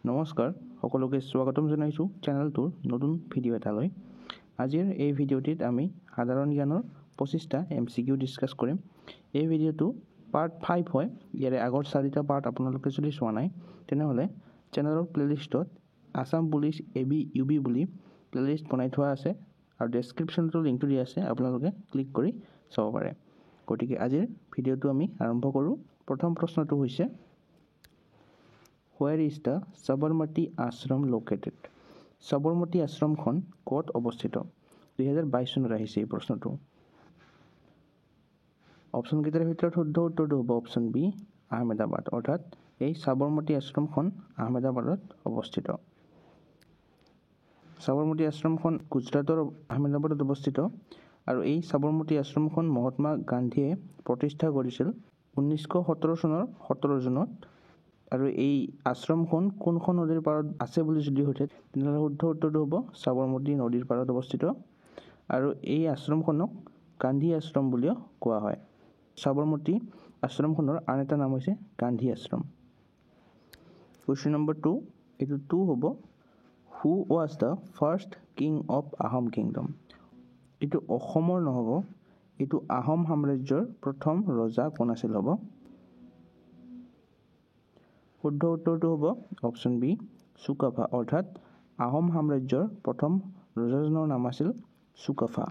নমস্কাৰ সকলোকে স্বাগতম জনাইছোঁ চেনেলটোৰ নতুন ভিডিঅ' এটালৈ। আজিৰ এই ভিডিঅ'টিত আমি সাধাৰণ জ্ঞানৰ 25টা MCQ ডিছকাছ কৰিম। এই ভিডিঅ'টো পাৰ্ট 5 হয়। ইয়াৰে আগৰ 4টা পাৰ্ট আপোনালোকে যদি চোৱা নাই তেনেহ'লে চেনেলৰ প্লেলিষ্টত আসাম পুলিচ AB UB বুলি প্লেলিষ্ট বনাই থোৱা আছে আৰু ডেছক্ৰিপশ্যনতো লিংকটো দিয়া আছে, আপোনালোকে ক্লিক কৰি চাব পাৰে। গতিকে আজিৰ ভিডিঅ'টো আমি আৰম্ভ কৰোঁ। প্ৰথম প্ৰশ্নটো হৈছে Where is the Sabarmati Ashram located? Sabarmati আশ্ৰমখন ক'ত অৱস্থিত? 2022 চনত আহিছে এই প্ৰশ্নটো। অপশ্যনকেইটাৰ ভিতৰত শুদ্ধ উত্তৰটো হ'ব অপশ্যন বি আহমেদাবাদ, অৰ্থাৎ এই সাবৰমতী আশ্ৰমখন আহমেদাবাদত অৱস্থিত। সাবৰমতী আশ্ৰমখন গুজৰাটৰ আহমেদাবাদত অৱস্থিত আৰু এই সাবৰমতী আশ্ৰমখন মহাত্মা গান্ধীয়ে প্ৰতিষ্ঠা কৰিছিল 1917 চনৰ 17 জুনত। আৰু এই আশ্ৰমখন কোনখন নদীৰ পাৰত আছে বুলি যদি সোধে তেনেহ'লে শুদ্ধ উত্তৰটো হ'ব সাবৰমতী নদীৰ পাৰত অৱস্থিত আৰু এই আশ্ৰমখনক গান্ধী আশ্ৰম বুলিও কোৱা হয়। সাবৰমতী আশ্ৰমখনৰ আন এটা নাম হৈছে গান্ধী আশ্ৰম। কুৱেশ্যন নম্বৰ 2, এইটো 2 হ'ব। হু was the first king of Ahom kingdom? এইটো অসমৰ নহ'ব, এইটো আহোম সাম্ৰাজ্যৰ প্ৰথম ৰজা কোন আছিল হ'ব। শুদ্ধ উত্তৰটো হ'ব অপশ্যন বি চুকাফা, অৰ্থাৎ আহোম সাম্ৰাজ্যৰ প্ৰথম ৰজাজনৰ নাম আছিল চুকাফা।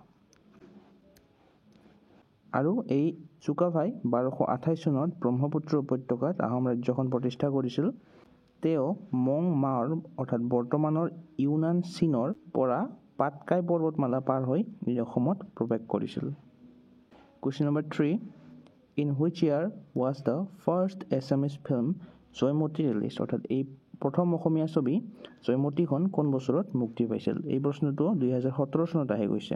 আৰু এই চুকাফাই 1228 চনত ব্ৰহ্মপুত্ৰ উপত্যকাত আহোম ৰাজ্যখন প্ৰতিষ্ঠা কৰিছিল। তেওঁ মং মাৰ অৰ্থাৎ বৰ্তমানৰ ইউনান চীনৰ পৰা পাটকাই পৰ্বতমালা পাৰ হৈ এই অসমত প্ৰৱেশ কৰিছিল। Question number 3, in which year was the first Assamese film Joymoti release? অৰ্থাৎ এই প্ৰথম অসমীয়া ছবি জয়মতীখন কোন বছৰত মুক্তি পাইছিল? এই প্ৰশ্নটো 2017 চনত আহি গৈছে।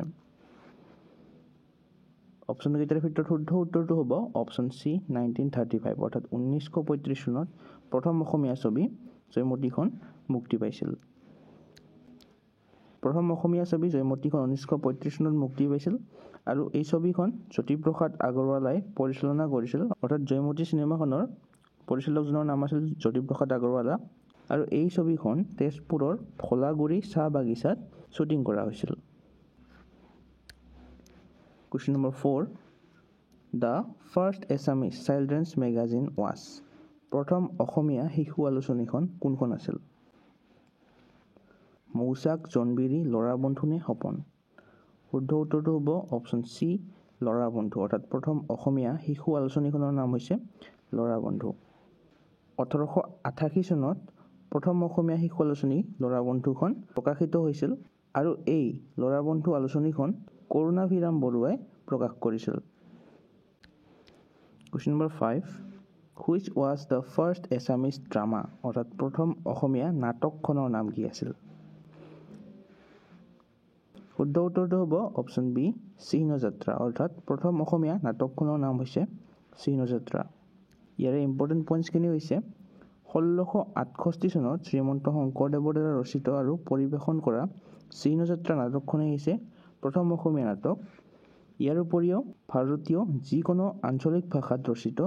অপশ্যনকেইটাৰ ভিতৰত শুদ্ধ উত্তৰটো হ'ব অপশ্যন চি 1935, অৰ্থাৎ 1935 চনত প্ৰথম অসমীয়া ছবি জয়মতীখন মুক্তি পাইছিল। প্ৰথম অসমীয়া ছবি জয়মতীখন 1935 চনত মুক্তি পাইছিল আৰু এই ছবিখন জ্যোতিপ্ৰসাদ আগৰৱালাই পৰিচালনা কৰিছিল, অৰ্থাৎ জয়মতী চিনেমাখনৰ পৰিচালকজনৰ নাম আছিল জ্যোতিপ্ৰসাদ আগৰৱালা আৰু এই ছবিখন তেজপুৰৰ ভোলাগুৰি চাহ বাগিচাত শ্বুটিং কৰা হৈছিল। Question number 4, the first Assamese children's magazine was? প্ৰথম অসমীয়া শিশু আলোচনীখন কোনখন আছিল? মৌচাক, জোনবিৰি, ল'ৰা বন্ধু নে সপোন? শুদ্ধ উত্তৰটো হ'ব অপশ্যন চি ল'ৰা বন্ধু, অৰ্থাৎ প্ৰথম অসমীয়া শিশু আলোচনীখনৰ নাম হৈছে ল'ৰা বন্ধু। 1888 চনত প্ৰথম অসমীয়া শিশু আলোচনী ল'ৰা বন্ধুখন প্ৰকাশিত হৈছিল আৰু এই ল'ৰা বন্ধু আলোচনীখন কৰুণাভিৰাম বৰুৱাই প্ৰকাশ কৰিছিল। Question number 5, which was the first Assamese drama? অৰ্থাৎ প্ৰথম অসমীয়া নাটকখনৰ নাম কি আছিল? শুদ্ধ উত্তৰটো হ'ব অপশ্যন বি চিহ্ন যাত্ৰা, অৰ্থাৎ প্ৰথম অসমীয়া নাটকখনৰ নাম হৈছে চিহ্ন যাত্ৰা। ইয়াৰে ইম্পৰ্টেণ্ট পইণ্টছখিনি হৈছে 1668 চনত শ্ৰীমন্ত শংকৰদেৱৰ দ্বাৰা ৰচিত আৰু পৰিৱেশন কৰা চিহ্ন যাত্ৰা নাটকখনেই হৈছে প্ৰথম অসমীয়া নাটক। ইয়াৰ উপৰিও ভাৰতীয় যিকোনো আঞ্চলিক ভাষাত ৰচিত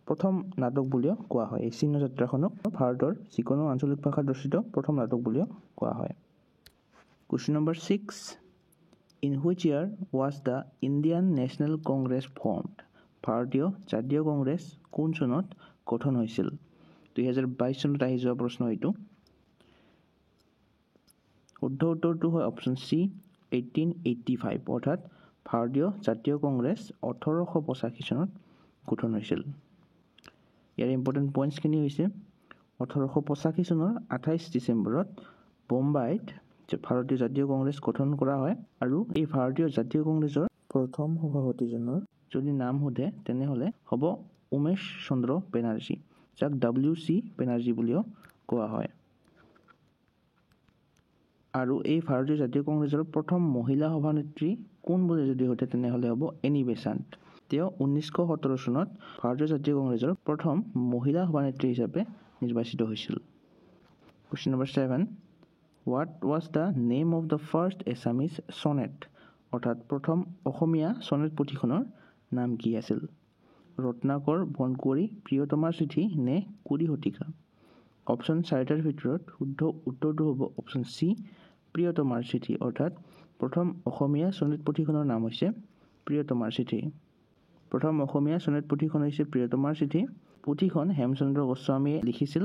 প্ৰথম নাটক বুলিও কোৱা হয়। এই চিহ্ন যাত্ৰাখনক ভাৰতৰ যিকোনো আঞ্চলিক ভাষাত ৰচিত প্ৰথম নাটক বুলিও কোৱা হয়। Question number 6, in which year was the Indian national Congress formed? ভাৰতীয় জাতীয় কংগ্ৰেছ কোন চনত গঠন হৈছিল? 2022 চনত আহি যোৱা প্ৰশ্ন এইটো। শুদ্ধ উত্তৰটো হয় অপশ্যন চি 1885, অৰ্থাৎ ভাৰতীয় জাতীয় কংগ্ৰেছ 1885 চনত গঠন হৈছিল। ইয়াৰ ইম্পৰ্টেণ্ট পইণ্টছখিনি হৈছে 1885 চনৰ 28 ডিচেম্বৰত বোম্বাইত ভাৰতীয় জাতীয় কংগ্ৰেছ গঠন কৰা হয় আৰু এই ভাৰতীয় জাতীয় কংগ্ৰেছৰ প্ৰথম সভাপতিজনৰ যদি নাম সোধে তেনেহ'লে হ'ব উমেশ চন্দ্ৰ বেনাৰ্জী, যাক WC বেনাৰ্জী বুলিও কোৱা হয়। আৰু এই ভাৰতীয় জাতীয় কংগ্ৰেছৰ প্ৰথম মহিলা সভানেত্ৰী কোন বুলি যদি সোধে তেনেহ'লে হ'ব এনি বেচাণ্ট। তেওঁ 1917 চনত ভাৰতীয় জাতীয় কংগ্ৰেছৰ প্ৰথম মহিলা সভানেত্ৰী হিচাপে নিৰ্বাচিত হৈছিল। Question number 7, what was the name of the first Assamese Sonnet? অৰ্থাৎ প্ৰথম অসমীয়া ছনেট পুথিখনৰ নাম কি আছিল? ৰত্নাকৰ, বনকুঁৱৰী, প্ৰিয়তমাৰ চিঠি নে কুৰি শতিকা? অপশ্যন চাৰিটাৰ ভিতৰত শুদ্ধ উত্তৰটো হ'ব অপশ্যন চি প্ৰিয়তমাৰ চিঠি অৰ্থাৎ প্ৰথম অসমীয়া চনেট পুথিখনৰ নাম হৈছে প্ৰিয়তমাৰ চিঠি। প্ৰথম অসমীয়া চনেট পুথিখন হৈছে প্ৰিয়তমাৰ চিঠি। পুথিখন হেমচন্দ্ৰ গোস্বামীয়ে লিখিছিল।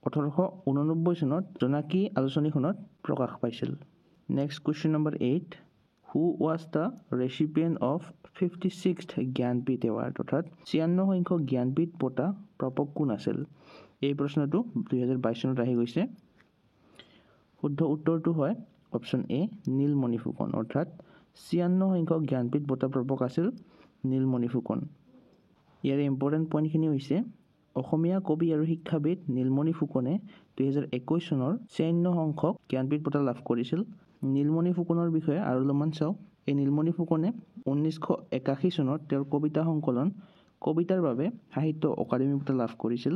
1889 চনত জোনাকী আলোচনীখনত প্ৰকাশ পাইছিল। Next question number 8 who was the recipient of 56th Jnanpith award অৰ্থাৎ 56 সংখ্যক জ্ঞানপীঠ বঁটা প্ৰাপক কোন আছিল? এই প্ৰশ্নটো 2022 চনত আহি গৈছে। শুদ্ধ উত্তৰটো হয় অপশ্যন এ নীলমণি ফুকন অৰ্থাৎ 56 সংখ্যক জ্ঞানপীঠ বঁটা প্ৰাপক আছিল নীলমণি ফুকন। ইয়াৰে ইম্পৰ্টেণ্ট পইণ্টখিনি হৈছে অসমীয়া কবি আৰু শিক্ষাবিদ নীলমণি ফুকনে 2021 চনৰ 56 সংখ্যক জ্ঞানপীঠ বঁটা লাভ কৰিছিল। নীলমণি ফুকনৰ বিষয়ে আৰু অলপমান চাওঁ। এই নীলমণি ফুকনে 1981 চনত তেওঁৰ কবিতা সংকলন কবিতাৰ বাবে সাহিত্য অকাডেমী বঁটা লাভ কৰিছিল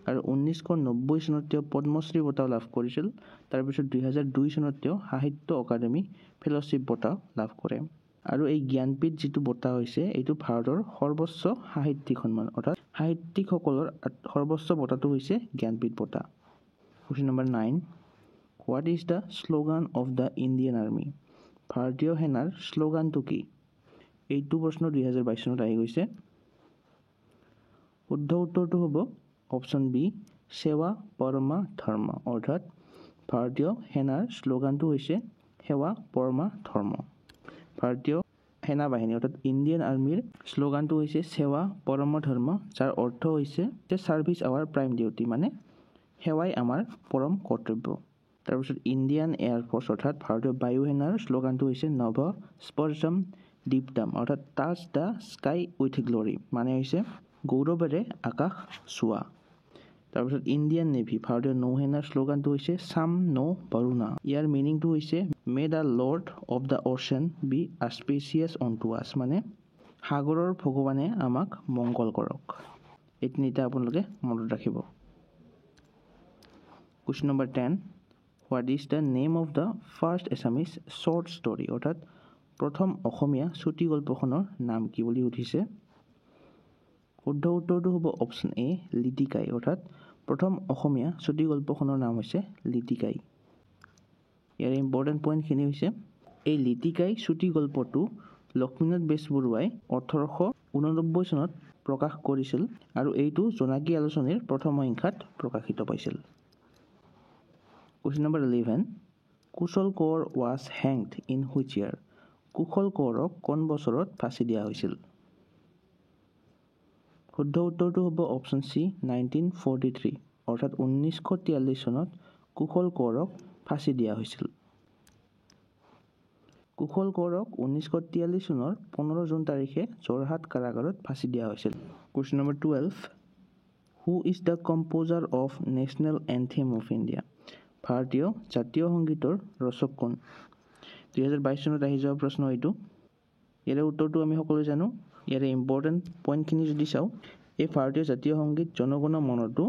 আৰু 1990 চনত তেওঁ পদ্মশ্ৰী বঁটাও লাভ কৰিছিল। তাৰপিছত 2002 চনত তেওঁ সাহিত্য অকাডেমী ফেলোশ্বিপ বঁটাও লাভ কৰে। আৰু এই জ্ঞানপীঠ যিটো বঁটা হৈছে এইটো ভাৰতৰ সৰ্বোচ্চ সাহিত্যিক সন্মান অৰ্থাৎ সাহিত্যিকসকলৰ সৰ্বোচ্চ বঁটাটো হৈছে জ্ঞানপীঠ বঁটা। Question number 9 what is the slogan of the Indian army? ভাৰতীয় সেনাৰ শ্লোগানটো কি? এইটো প্ৰশ্ন 2022 চনত আহি গৈছে। শুদ্ধ উত্তৰটো হ'ব অপশ্যন বি সেৱা পৰমা ধৰ্ম অৰ্থাৎ ভাৰতীয় সেনাৰ শ্লোগানটো হৈছে সেৱা পৰমা ধৰ্ম। ভাৰতীয় সেনা বাহিনী অৰ্থাৎ ইণ্ডিয়ান আৰ্মিৰ শ্লোগানটো হৈছে সেৱা পৰমা ধৰ্ম যাৰ অৰ্থ হৈছে ছাৰ্ভিচ আৱাৰ প্ৰাইম ডিউটি মানে সেৱাই আমাৰ পৰম কৰ্তব্য। তাৰপিছত ইণ্ডিয়ান এয়াৰফ'ৰ্চ অৰ্থাৎ ভাৰতীয় বায়ু সেনাৰ শ্লোগানটো হৈছে নভ স্পৰ্শম দীপ্তম অৰ্থাৎ touch the sky with Glory মানে হৈছে গৌৰৱেৰে আকাশ চোৱা। তাৰপিছত ইণ্ডিয়ান নেভি ভাৰতীয় নৌসেনাৰ শ্লোগানটো হৈছে চাম নৌ বৰুণা। ইয়াৰ মিনিংটো হৈছে may the lord of the ocean be auspicious unto us মানে সাগৰৰ ভগৱানে আমাক মংগল কৰক। এই তিনিটা আপোনালোকে মনত ৰাখিব। Question number 10 what is the name of the first Assamese short story অৰ্থাৎ প্ৰথম অসমীয়া চুটি গল্পখনৰ নাম কি বুলি সুধিছে। শুদ্ধ উত্তৰটো হ'ব অপশ্যন এ লিটিকাই অৰ্থাৎ প্ৰথম অসমীয়া চুটি গল্পখনৰ নাম হৈছে লিটিকাই। ইয়াৰ ইম্পৰ্টেণ্ট পইণ্টখিনি হৈছে এই লিটিকাই চুটি গল্পটো লক্ষ্মীনাথ বেজবৰুৱাই 1889 চনত প্ৰকাশ কৰিছিল আৰু এইটো জোনাকী আলোচনীৰ প্ৰথম সংখ্যাত প্ৰকাশিত পাইছিল। Question number 11 Kushal Konwar was hanged in which year? Kushal কোঁৱৰক কোন বছৰত ফাঁচি দিয়া হৈছিল? শুদ্ধ উত্তৰটো হ'ব অপশ্যন চি 1943 অৰ্থাৎ 1943 চনত কুশল কোঁৱৰক ফাঁচি দিয়া হৈছিল। কুশল কোঁৱৰক 1943 চনৰ 15 জুন তাৰিখে যোৰহাট কাৰাগাৰত ফাঁচি দিয়া হৈছিল। Question number 12 who is the composer of national anthem of India? ভাৰতীয় জাতীয় সংগীতৰ ৰচক কোন? 2022 চনত আহি যোৱা প্ৰশ্ন এইটো। ইয়াৰে উত্তৰটো আমি সকলোৱে জানো। ইয়াৰে ইম্পৰ্টেণ্ট পইণ্টখিনি যদি চাওঁ এই ভাৰতীয় জাতীয় সংগীত জনগণ মনটো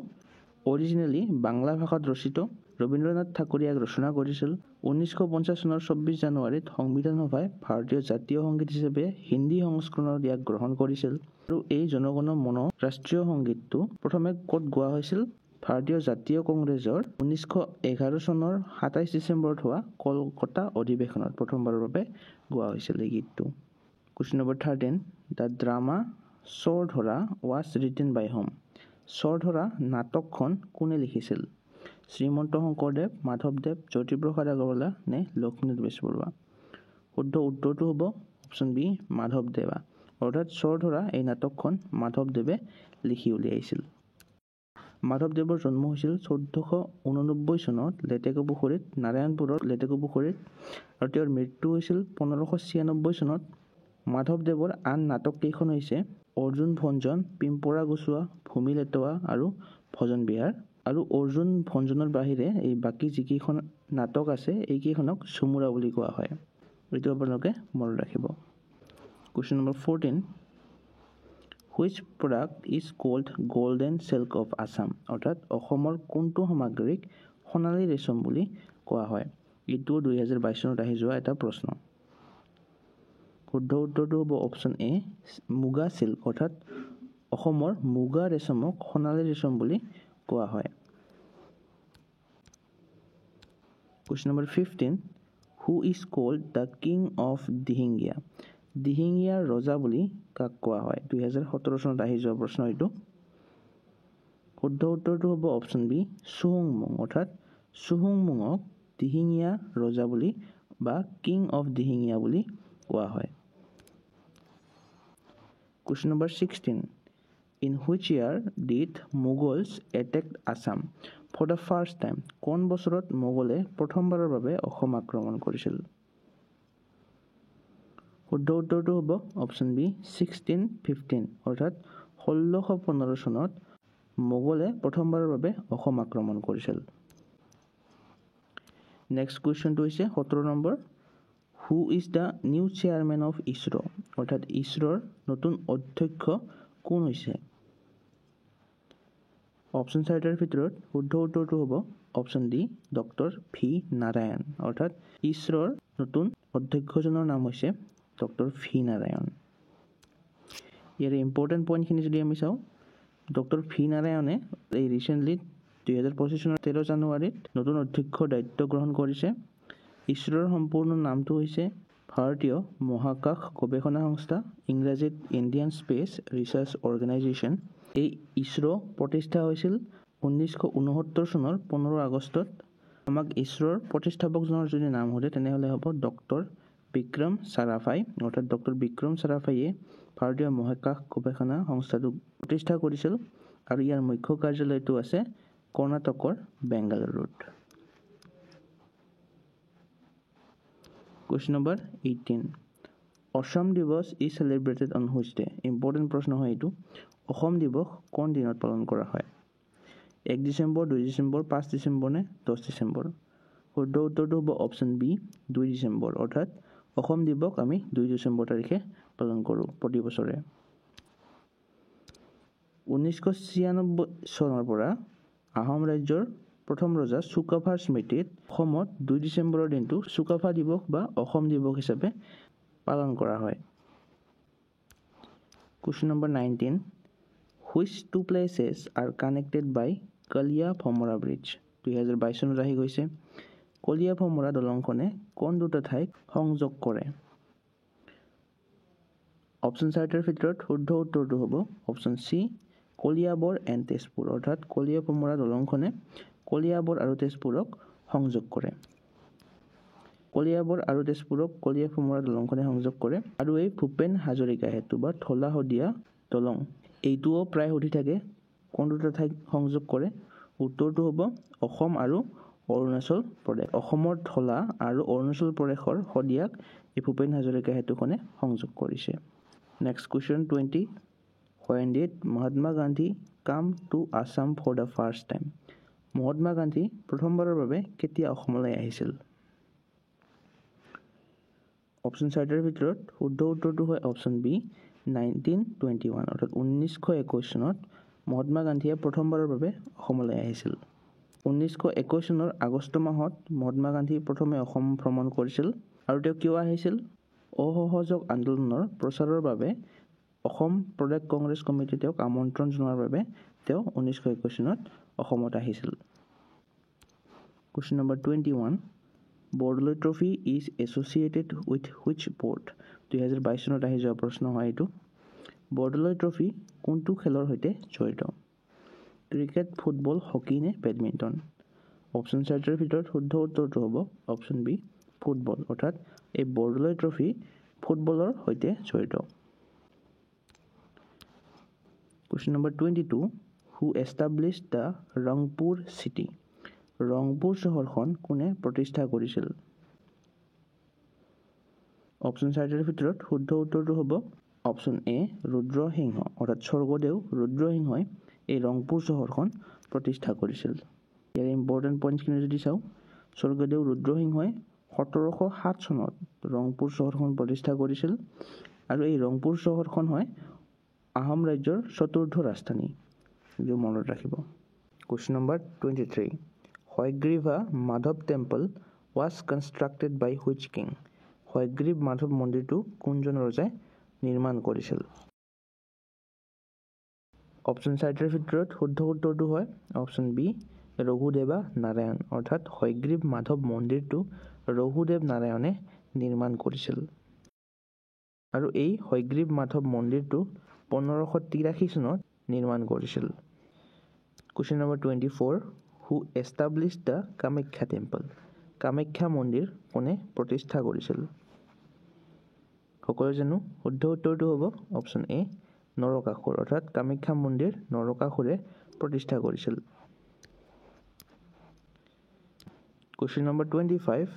অৰিজিনেলি বাংলা ভাষাত ৰচিত। ৰবীন্দ্ৰনাথ ঠাকুৰে ইয়াক ৰচনা কৰিছিল। 1950 চনৰ 24 জানুৱাৰীত সংবিধান সভাই ভাৰতীয় জাতীয় সংগীত হিচাপে হিন্দী সংস্কৰণত ইয়াক গ্ৰহণ কৰিছিল। আৰু এই জনগণ মন ৰাষ্ট্ৰীয় সংগীতটো প্ৰথমে ক'ত গোৱা হৈছিল? ভাৰতীয় জাতীয় কংগ্ৰেছৰ 1911 চনৰ 27 ডিচেম্বৰত হোৱা কলকাতা অধিৱেশনত প্ৰথমবাৰৰ বাবে গোৱা হৈছিল এই গীতটো। Question number 13 the drama Swardhara was written by whom? Swardhara নাটকখন কোনে লিখিছিল? শ্ৰীমন্ত শংকৰদেৱ, মাধৱদেৱ, জ্যোতিপ্ৰসাদ আগৰৱালা নে লক্ষ্মীনাথ বেজবৰুৱা? শুদ্ধ উত্তৰটো হ'ব অপশ্যন বি মাধৱদেৱা অৰ্থাৎ স্বৰধৰা এই নাটকখন মাধৱদেৱে লিখি উলিয়াইছিল। মাধৱদেৱৰ জন্ম হৈছিল 1489 চনত লেটেকুপুখুৰীত নাৰায়ণপুৰৰ লেটেকুপুখুৰীত আৰু তেওঁৰ মৃত্যু হৈছিল 1596 চনত। মাধৱদেৱৰ আন নাটক কেইখন হৈছে অৰ্জুন ভঞ্জন, পিম্পৰা গুচোৱা, ভূমি লেটোৱা আৰু ভজন বিহাৰ। আৰু অৰ্জুন ভঞ্জনৰ বাহিৰে এই বাকী যিকেইখন নাটক আছে এইকেইখনক ঝুমুৰা বুলি কোৱা হয়। এইটো আপোনালোকে মনত ৰাখিব। Question number 14 which product is called golden silk of Assam? অৰ্থাৎ অসমৰ কোনটো সামগ্ৰীক সোণালী ৰেচম বুলি কোৱা হয়? এইটো 2022 চনত আহি যোৱা এটা প্ৰশ্ন। শুদ্ধ উত্তৰটো হ'ব অপশ্যন এ মুগা চিল্ক অৰ্থাৎ অসমৰ মুগা ৰেচমক সোণালী ৰেচম বুলি কোৱা হয়। Question number 15. Who is called the king of Dihingya? দিহিঙীয়াৰ ৰজা বুলি কাক কোৱা হয়? 2017 চনত আহি যোৱা প্ৰশ্ন এইটো। শুদ্ধ উত্তৰটো হ'ব অপশ্যন বি চুহুংমুং, অৰ্থাৎ চুহুংমুঙক দিহিঙীয়া ৰজা বুলি বা কিং অফ দিহিঙীয়া বুলি কোৱা হয়। Question number 16. In which year did Mughals attack Assam for the first time? কোন বছৰত মোগলে প্ৰথমবাৰৰ বাবে অসম আক্ৰমণ কৰিছিল? শুদ্ধ উত্তৰটো হ'ব অপশ্যন বি 1615, অৰ্থাৎ 1615 চনত মোগলে প্ৰথমবাৰৰ বাবে অসম আক্ৰমণ কৰিছিল। নেক্সট কুৱেশ্যনটো হৈছে 17 নম্বৰ। Who is the new chairman of ISRO'? অৰ্থাৎ ইছৰ'ৰ নতুন অধ্যক্ষ কোন হৈছে? অপশ্যন চাৰিটাৰ ভিতৰত শুদ্ধ উত্তৰটো হ'ব option D doctor V Narayan, অৰ্থাৎ ইছৰ'ৰ নতুন অধ্যক্ষজনৰ নাম হৈছে ডক্টৰ ভি নাৰায়ণ। ইয়াৰে ইম্পৰ্টেণ্ট পইণ্টখিনি যদি আমি চাওঁ, ডক্টৰ ভি নাৰায়ণে এই ৰিচেণ্টলি 2025 চনৰ 13 জানুৱাৰীত নতুন অধ্যক্ষৰ দায়িত্ব গ্ৰহণ কৰিছে। ইছৰ'ৰ সম্পূৰ্ণ নামটো হৈছে ভাৰতীয় মহাকাশ গৱেষণা সংস্থা, ইংৰাজীত ইণ্ডিয়ান স্পেচ ৰিচাৰ্চ অৰ্গেনাইজেশ্যন। এই ইছৰ' প্ৰতিষ্ঠা হৈছিল 1969 চনৰ 15 আগষ্টত। আমাক ইছৰ'ৰ প্ৰতিষ্ঠাপকজনৰ যদি নাম সোধে তেনেহ'লে হ'ব ডক্টৰ বিক্ৰম চাৰাভাই, অৰ্থাৎ ডক্টৰ বিক্ৰম চাৰাভাইয়ে ভাৰতীয় মহাকাশ গৱেষণা সংস্থাটো প্ৰতিষ্ঠা কৰিছিল আৰু ইয়াৰ মুখ্য কাৰ্যালয়টো আছে কৰ্ণাটকৰ বেংগালুৰুত। Question number 18. অসম দিৱস is celebrated on which day? Important প্ৰশ্ন হয় এইটো। অসম দিৱস কোন দিনত পালন কৰা হয়? 1 ডিচেম্বৰ, 2 ডিচেম্বৰ, 5 ডিচেম্বৰ নে 10 ডিচেম্বৰ? শুদ্ধ উত্তৰটো হ'ব অপশ্যন বি 2 ডিচেম্বৰ, অৰ্থাৎ অসম দিৱস আমি 2 ডিচেম্বৰ তাৰিখে পালন কৰোঁ প্ৰতি বছৰে। 1996 চনৰ পৰা আহোম ৰাজ্যৰ প্ৰথম ৰজা চুকাফাৰ স্মৃতিত অসমত 2 ডিচেম্বৰৰ দিনটো চুকাফা দিৱস বা অসম দিৱস হিচাপে পালন কৰা হয়। Question number 19. Which two places are connected by Kalia Bhomora bridge? 2022 চনত আহি গৈছে। কলিয়া ভমৰা দলংখনে কোন দুটা ঠাইক সংযোগ কৰে? অপশ্যন চাৰিটাৰ ভিতৰত শুদ্ধ উত্তৰটো হ'ব option C Kaliabor and Tezpur, অৰ্থাৎ কলিয়া ভমৰা দলংখনে কলিয়াবৰ আৰু তেজপুৰক সংযোগ কৰে। কলিয়াবৰ আৰু তেজপুৰক কলিয়া ভমৰা দলংখনে সংযোগ কৰে। আৰু এই ভূপেন হাজৰিকা সেতু বা ঢলা শদিয়া দলং, এইটোও প্ৰায় সুধি থাকে কোন দুটা ঠাইক সংযোগ কৰে। উত্তৰটো হ'ব অসম আৰু অৰুণাচল প্ৰদেশ। অসমৰ ঢলা আৰু অৰুণাচল প্ৰদেশৰ শদিয়াক এই ভূপেন হাজৰিকা সেতুখনে সংযোগ কৰিছে। Next question 20. When did Mahatma Gandhi come to Assam for the first time? Mahatma Gandhi প্ৰথমবাৰৰ বাবে কেতিয়া অসমলৈ আহিছিল? অপশ্যন চাৰিটাৰ ভিতৰত শুদ্ধ উত্তৰটো হয় অপশ্যন বি 1921, অৰ্থাৎ 1921 চনত মহাত্মা গান্ধীয়ে প্ৰথমবাৰৰ বাবে অসমলৈ আহিছিল। 1921 চনৰ আগষ্ট মাহত মহাত্মা গান্ধী প্ৰথমে অসম ভ্ৰমণ কৰিছিল। আৰু তেওঁ কিয় আহিছিল? অসহযোগ আন্দোলনৰ প্ৰচাৰৰ বাবে অসম প্ৰদেশ কংগ্ৰেছ কমিটিয়ে তেওঁক আমন্ত্ৰণ জনোৱাৰ বাবে তেওঁ 1921 চনত অসমত আহিছিল। Question number 21. Bordoloi trophy is associated with which sport? 2022 চনত আহি যোৱা প্ৰশ্ন হয় এইটো। বৰদলৈ ট্ৰফি কোনটো খেলৰ সৈতে জড়িত? ক্ৰিকেট, ফুটবল, হকী নে বেডমিণ্টন? অপশ্যন চাৰিটাৰ ভিতৰত শুদ্ধ উত্তৰটো হ'ব অপশ্যন বি ফুটবল, অৰ্থাৎ এই বৰদলৈ ট্ৰফি ফুটবলৰ সৈতে জড়িত। Question number 22. Who established the Rangpur city? Rangpur চহৰখন কোনে প্ৰতিষ্ঠা কৰিছিল? অপশ্যন চাৰিটাৰ ভিতৰত শুদ্ধ উত্তৰটো হ'ব অপশ্যন এ ৰুদ্ৰসিংহ, অৰ্থাৎ স্বৰ্গদেউ ৰুদ্ৰসিংহই এই ৰংপুৰ চহৰখন প্ৰতিষ্ঠা কৰিছিল। ইয়াৰ ইম্পৰ্টেণ্ট পইণ্টছখিনি যদি চাওঁ, স্বৰ্গদেউ ৰুদ্ৰসিংহই 1707 চনত ৰংপুৰ চহৰখন প্ৰতিষ্ঠা কৰিছিল। আৰু এই ৰংপুৰ চহৰখন হয় আহোম ৰাজ্যৰ চতুৰ্থ ৰাজধানী, এইটো মনত ৰাখিব। Question number 23. Hayagriva Madhava temple was constructed by which king? Hayagriva Madhava মন্দিৰটো কোনজন ৰজাই নিৰ্মাণ কৰিছিল? অপশ্যন চাৰিটাৰ ভিতৰত শুদ্ধ উত্তৰটো হয় অপশ্যন বি ৰঘুদেৱা নাৰায়ণ অৰ্থাৎ হয়গ্ৰীৱ মাধৱ মন্দিৰটো ৰঘুদেৱ নাৰায়ণে নিৰ্মাণ কৰিছিল। আৰু এই হয়গ্ৰীৱ মাধৱ মন্দিৰটো 1583 চনত নিৰ্মাণ কৰিছিল। Question number 24 who established the Kamakhya temple Kamakhya মন্দিৰ কোনে প্ৰতিষ্ঠা কৰিছিল? সকলোৱে জানো শুদ্ধ উত্তৰটো হ'ব অপশ্যন এ নৰকাসুৰ অৰ্থাৎ কামাখ্যা মন্দিৰ নৰকাসুৰে প্ৰতিষ্ঠা কৰিছিল। Question number 25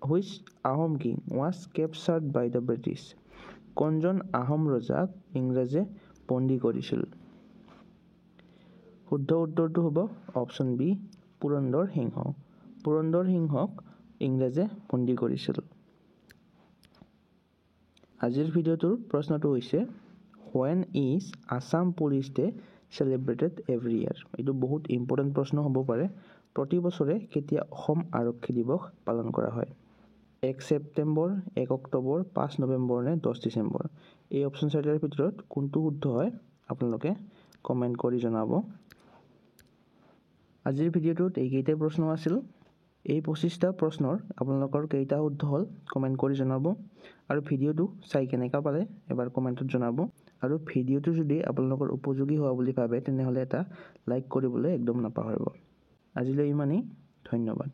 Which Ahom king was captured by the British? কোনজন আহোম ৰজাক ইংৰাজে বন্দী কৰিছিল? শুদ্ধ উত্তৰটো হ'ব অপশ্যন বি পুৰন্দৰ সিংহ পুৰন্দৰ সিংহক ইংৰাজে বন্দী কৰিছিল। আজিৰ ভিডিঅ'টোৰ প্ৰশ্নটো হৈছে When is Assam Police Day celebrated every year? এইটো বহুত ইম্পৰ্টেণ্ট প্ৰশ্ন হ'ব পাৰে। প্ৰতি বছৰে কেতিয়া অসম আৰক্ষী দিৱস পালন কৰা হয়? 1 ছেপ্টেম্বৰ 1 অক্টোবৰ 5 নৱেম্বৰ নে 10 ডিচেম্বৰ? এই অপশ্যন চাৰিটাৰ ভিতৰত কোনটো শুদ্ধ হয় আপোনালোকে কমেণ্ট কৰি জনাব। আজিৰ ভিডিঅ'টোত এইকেইটাই প্ৰশ্ন আছিল। এই 25টা প্ৰশ্নৰ আপোনালোকৰ কেইটা শুদ্ধ হ'ল কমেণ্ট কৰি জনাব আৰু ভিডিঅ'টো চাই কেনেকুৱা পালে এবাৰ কমেণ্টত জনাব আৰু ভিডিঅ'টো যদি আপোনালোকৰ উপযোগী হোৱা বুলি ভাবে তেনেহ'লে এটা লাইক কৰিবলৈ একদম নাপাহৰিব। আজিলৈ ইমানেই, ধন্যবাদ।